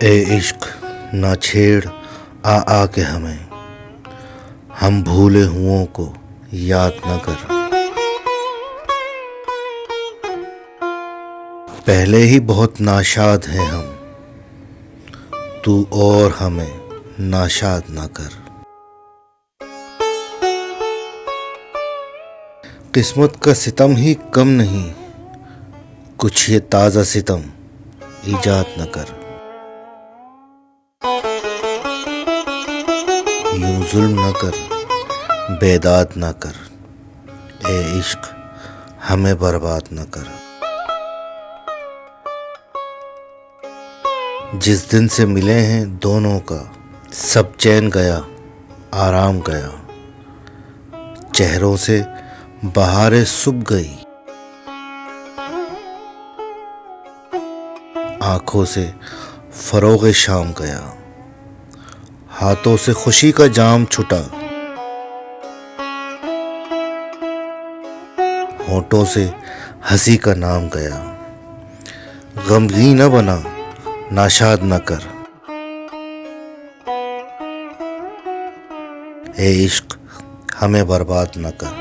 ए इश्क ना छेड़ आ के हमें, हम भूले हुओं को याद न कर। पहले ही बहुत नाशाद हैं हम, तू और हमें नाशाद न कर। किस्मत का सितम ही कम नहीं, कुछ ये ताज़ा सितम ईजाद न कर। यूं जुल्म न कर, बेदाद न कर, ए इश्क हमें बर्बाद न कर। जिस दिन से मिले हैं दोनों का सब चैन गया, आराम गया। चेहरों से बहारें सुब गई, आंखों से फरोग़ शाम गया। हाथों से खुशी का जाम छूटा, होठों से हंसी का नाम गया। गमगीन न बना, नाशाद न कर, ए इश्क हमें बर्बाद न कर।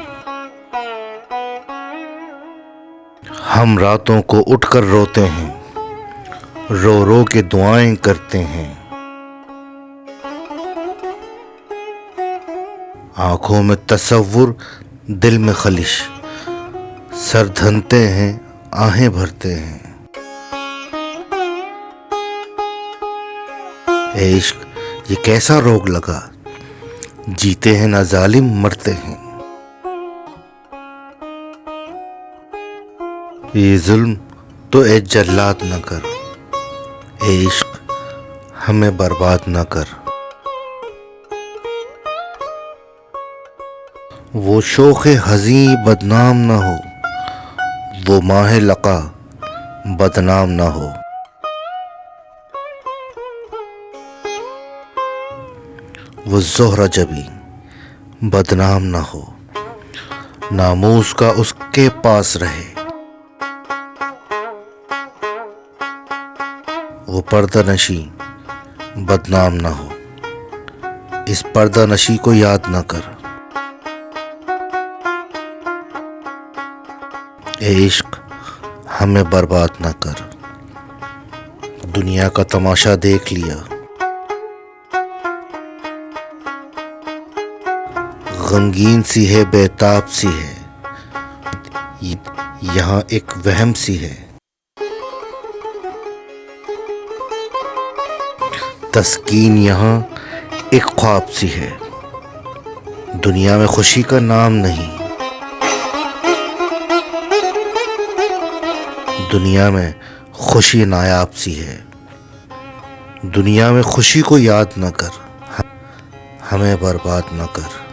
हम रातों को उठकर रोते हैं, रो रो के दुआएं करते हैं। आंखों में तसव्वुर, दिल में खलिश, सर धनते हैं, आहें भरते हैं। ए इश्क ये कैसा रोग लगा, जीते हैं ना जालिम मरते हैं। ये जुल्म तो ए जल्लाद न कर, ए इश्क हमें बर्बाद न कर। वो शोख़े हज़ीं बदनाम न हो, वो माह लक़ा बदनाम न हो। वो ज़ोहरा जबी बदनाम न हो, नामूस का उसके पास रहे। वो पर्दा नशी बदनाम न हो, इस पर्दा नशी को याद न कर। ए इश्क हमें बर्बाद न कर। दुनिया का तमाशा देख लिया, गमगीन सी है, बेताब सी है। यहाँ एक वहम सी है, तस्कीन यहाँ एक ख्वाब सी है। दुनिया में खुशी का नाम नहीं, दुनिया में खुशी नायाब सी है। दुनिया में खुशी को याद न कर, हमें बर्बाद न कर।